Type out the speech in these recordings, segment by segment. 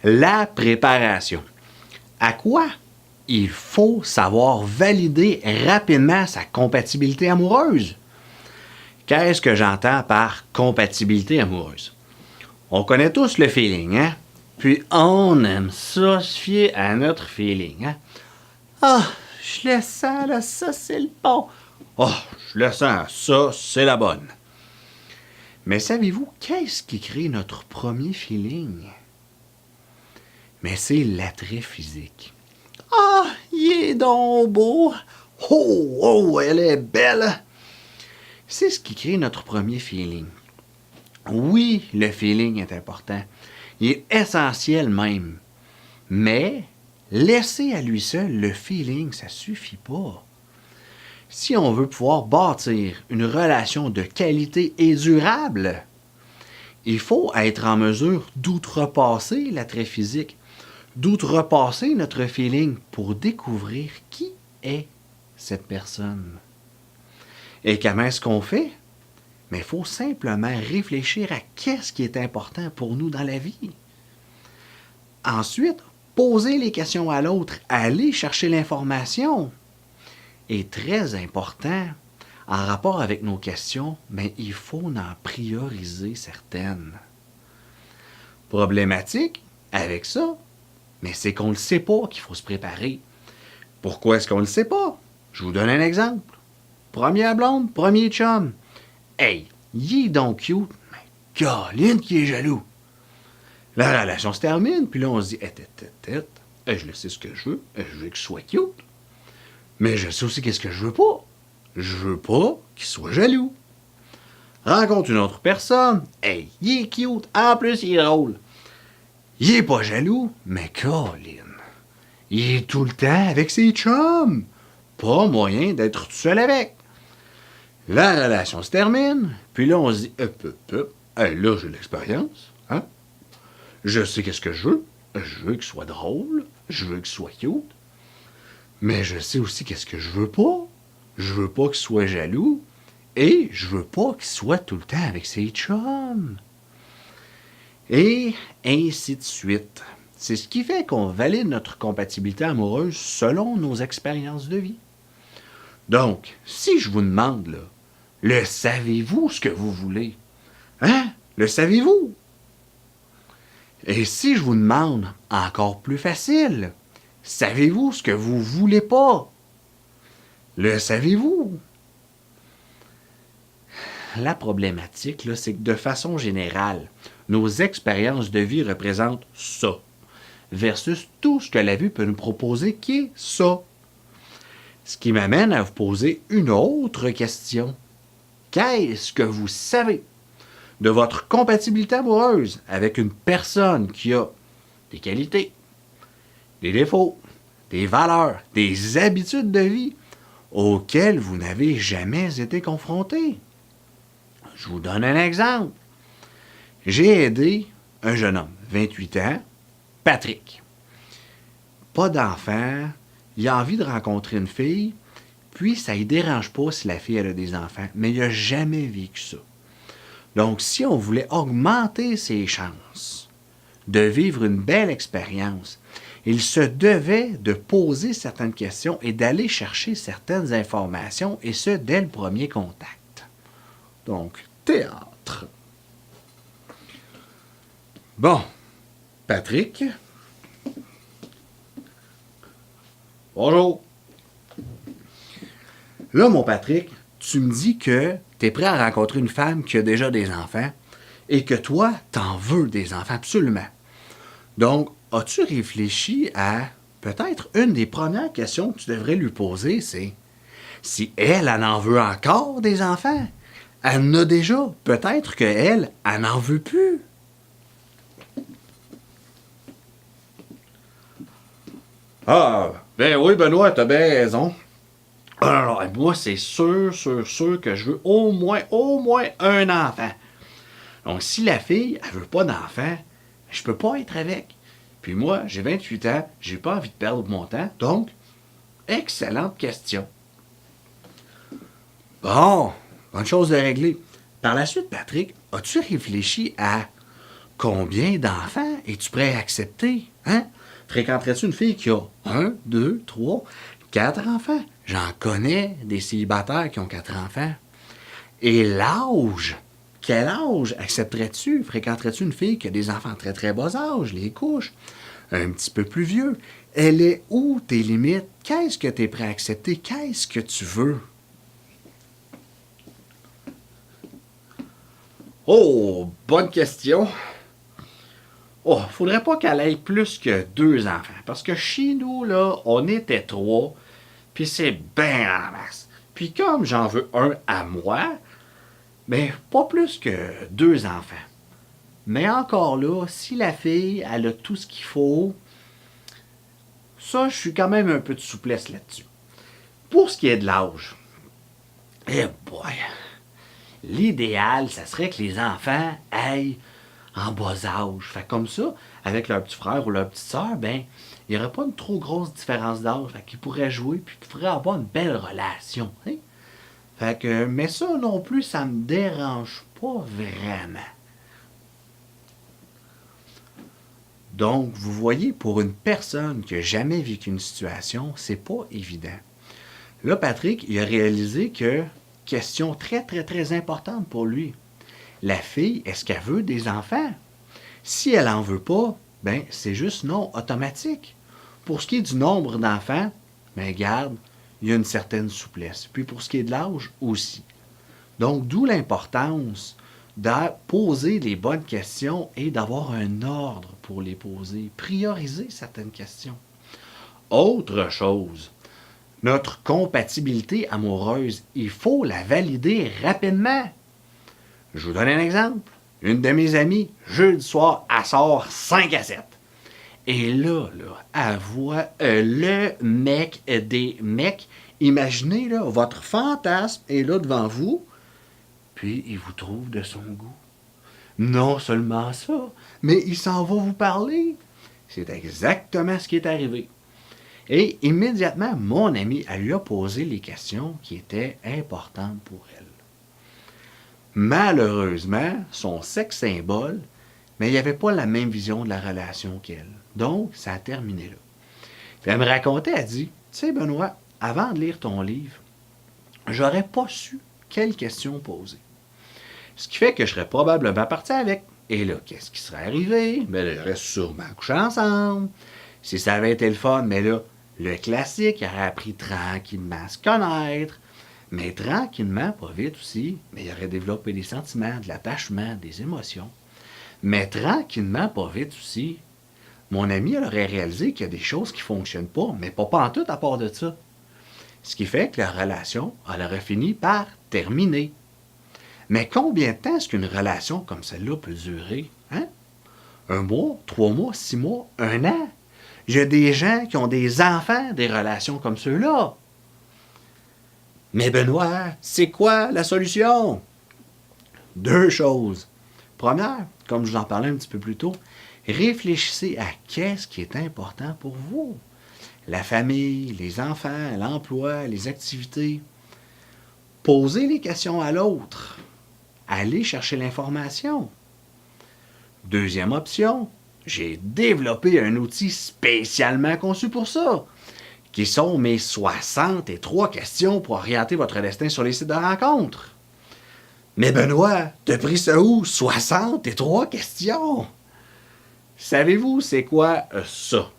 La préparation. À quoi? Il faut savoir valider rapidement sa compatibilité amoureuse. Qu'est-ce que j'entends par compatibilité amoureuse? On connaît tous le feeling, hein? Puis on aime ça se fier à notre feeling, hein? Ah, je le sens, là, ça c'est le bon. Oh, je le sens, ça c'est la bonne. Mais savez-vous qu'est-ce qui crée notre premier feeling? Mais c'est l'attrait physique. Ah, il est donc beau. Oh, oh, elle est belle. C'est ce qui crée notre premier feeling. Oui, le feeling est important. Il est essentiel même. Mais laisser à lui seul le feeling, ça suffit pas. Si on veut pouvoir bâtir une relation de qualité et durable, il faut être en mesure d'outrepasser l'attrait physique, d'outrepasser notre feeling pour découvrir qui est cette personne. Et comment est-ce qu'on fait? Mais il faut simplement réfléchir à qu'est-ce qui est important pour nous dans la vie. Ensuite, poser les questions à l'autre, aller chercher l'information. Et très important, en rapport avec nos questions, mais il faut en prioriser certaines. Problématique avec ça, mais c'est qu'on ne le sait pas qu'il faut se préparer. Pourquoi est-ce qu'on ne le sait pas? Je vous donne un exemple. Première blonde, premier chum. Hey, il est donc cute, mais Colin qui est jaloux. La relation se termine, puis là on se dit, je le sais ce que je veux qu'il soit cute. Mais je sais aussi qu'est-ce que je veux pas. Je veux pas qu'il soit jaloux. Rencontre une autre personne. Hey, il est cute. En plus, il est drôle. Il est pas jaloux, mais Colin, il est tout le temps avec ses chums. Pas moyen d'être tout seul avec. La relation se termine, puis là, on se dit, hey, là, j'ai l'expérience, hein? Je sais qu'est-ce que je veux. Je veux qu'il soit drôle. Je veux qu'il soit cute. Mais je sais aussi qu'est-ce que je veux pas. Je veux pas qu'il soit jaloux. Et je veux pas qu'il soit tout le temps avec ses chums. Et ainsi de suite. C'est ce qui fait qu'on valide notre compatibilité amoureuse selon nos expériences de vie. Donc, si je vous demande, là, le savez-vous ce que vous voulez? Hein? Le savez-vous? Et si je vous demande, encore plus facile, savez-vous ce que vous voulez pas? Le savez-vous? La problématique, là, c'est que de façon générale, nos expériences de vie représentent ça, versus tout ce que la vie peut nous proposer qui est ça. Ce qui m'amène à vous poser une autre question. Qu'est-ce que vous savez de votre compatibilité amoureuse avec une personne qui a des qualités, des défauts, des valeurs, des habitudes de vie auxquelles vous n'avez jamais été confronté? Je vous donne un exemple. J'ai aidé un jeune homme, 28 ans, Patrick. Pas d'enfant, il a envie de rencontrer une fille, puis ça ne lui dérange pas si la fille elle a des enfants, mais il n'a jamais vécu ça. Donc, si on voulait augmenter ses chances de vivre une belle expérience, il se devait de poser certaines questions et d'aller chercher certaines informations, et ce, dès le premier contact. Donc, théâtre. Bon, Patrick. Bonjour. Là, mon Patrick, tu me dis que tu es prêt à rencontrer une femme qui a déjà des enfants et que toi, t'en veux des enfants absolument. Donc, as-tu réfléchi à peut-être une des premières questions que tu devrais lui poser, c'est si elle en veut encore des enfants? Elle en a déjà. Peut-être qu'elle, elle n'en veut plus. Ah, ben oui, Benoît, t'as bien raison. Alors, moi, c'est sûr que je veux au moins un enfant. Donc, si la fille, elle veut pas d'enfant, je peux pas être avec. Puis moi, j'ai 28 ans, j'ai pas envie de perdre mon temps. Donc, excellente question. Bon, bonne chose de régler. Par la suite, Patrick, as-tu réfléchi à Combien d'enfants es-tu prêt à accepter? Hein? Fréquenterais-tu une fille qui a 1, 2, 3, 4 enfants? J'en connais des célibataires qui ont 4 enfants. Et l'âge? Quel âge accepterais-tu? Fréquenterais-tu une fille qui a des enfants très très bas âge, les couches? Un petit peu plus vieux? Elle est où tes limites? Qu'est-ce que tu es prêt à accepter? Qu'est-ce que tu veux? Oh, bonne question. Oh, faudrait pas qu'elle ait plus que 2 enfants. Parce que chez nous, là, on était 3, puis c'est bien en masse. Puis comme j'en veux un à moi, ben, pas plus que 2 enfants. Mais encore là, si la fille, elle a tout ce qu'il faut, ça, je suis quand même un peu de souplesse là-dessus. Pour ce qui est de l'âge, eh boy, l'idéal, ça serait que les enfants aillent en bas âge. Fait comme ça, avec leur petit frère ou leur petite sœur, ben, il n'y aurait pas une trop grosse différence d'âge. Fait qu'ils pourraient jouer puis qu'ils pourraient avoir une belle relation. Hein? Fait que, mais ça non plus, ça me dérange pas vraiment. Donc, vous voyez, pour une personne qui n'a jamais vécu une situation, c'est pas évident. Là, Patrick, il a réalisé que, question très, très, très importante pour lui, la fille, est-ce qu'elle veut des enfants? Si elle n'en veut pas, ben, c'est juste non automatique. Pour ce qui est du nombre d'enfants, ben, garde, il y a une certaine souplesse. Puis pour ce qui est de l'âge, aussi. Donc, d'où l'importance de poser les bonnes questions et d'avoir un ordre pour les poser. Prioriser certaines questions. Autre chose, notre compatibilité amoureuse, il faut la valider rapidement. Je vous donne un exemple. Une de mes amies, jeudi soir, elle sort 5 à 7. Et là, elle voit le mec des mecs. Imaginez, là, votre fantasme est là devant vous, puis il vous trouve de son goût. Non seulement ça, mais il s'en va vous parler. C'est exactement ce qui est arrivé. Et immédiatement, mon ami, elle lui a posé les questions qui étaient importantes pour elle. Malheureusement, son sexe symbole, mais il n'y avait pas la même vision de la relation qu'elle. Donc, ça a terminé là. Puis elle me racontait, elle dit, tu sais Benoît, avant de lire ton livre, j'aurais pas su quelles questions poser. Ce qui fait que je serais probablement parti avec. Et là, qu'est-ce qui serait arrivé? Ben, il aurait sûrement couché ensemble. Si ça avait été le fun, mais là, le classique, il aurait appris tranquillement à se connaître. Mais tranquillement, pas vite aussi, mais il aurait développé des sentiments, de l'attachement, des émotions. Mais tranquillement, pas vite aussi, mon ami elle aurait réalisé qu'il y a des choses qui ne fonctionnent pas, mais pas en tout à part de ça. Ce qui fait que la relation, elle aurait fini par terminer. Mais combien de temps est-ce qu'une relation comme celle-là peut durer? Hein? 1 mois, 3 mois, 6 mois, 1 an? J'ai des gens qui ont des enfants, des relations comme ceux-là. Mais Benoît, c'est quoi la solution? 2 choses. Première, comme je vous en parlais un petit peu plus tôt, réfléchissez à qu'est-ce qui est important pour vous. La famille, les enfants, l'emploi, les activités. Posez les questions à l'autre. Allez chercher l'information. Deuxième option, j'ai développé un outil spécialement conçu pour ça, qui sont mes 63 questions pour orienter votre destin sur les sites de rencontres. Mais Benoît, t'as pris ça où? 63 questions! Savez-vous c'est quoi ça?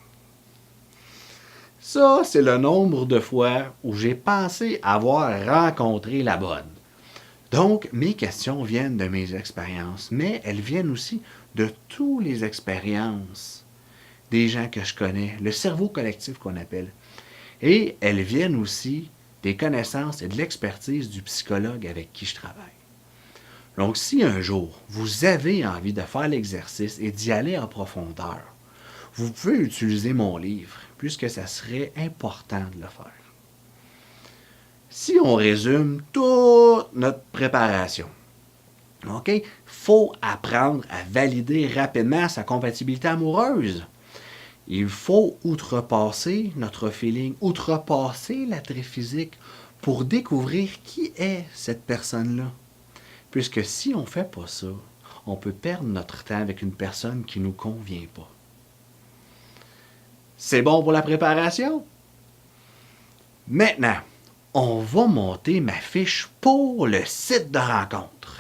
Ça, c'est le nombre de fois où j'ai pensé avoir rencontré la bonne. Donc, mes questions viennent de mes expériences, mais elles viennent aussi de toutes les expériences des gens que je connais, le cerveau collectif qu'on appelle. Et elles viennent aussi des connaissances et de l'expertise du psychologue avec qui je travaille. Donc, si un jour, vous avez envie de faire l'exercice et d'y aller en profondeur, vous pouvez utiliser mon livre, puisque ça serait important de le faire. Si on résume toute notre préparation, OK, il faut apprendre à valider rapidement sa compatibilité amoureuse. Il faut outrepasser notre feeling, outrepasser l'attrait physique pour découvrir qui est cette personne-là. Puisque si on ne fait pas ça, on peut perdre notre temps avec une personne qui ne nous convient pas. C'est bon pour la préparation? Maintenant, on va monter ma fiche pour le site de rencontre.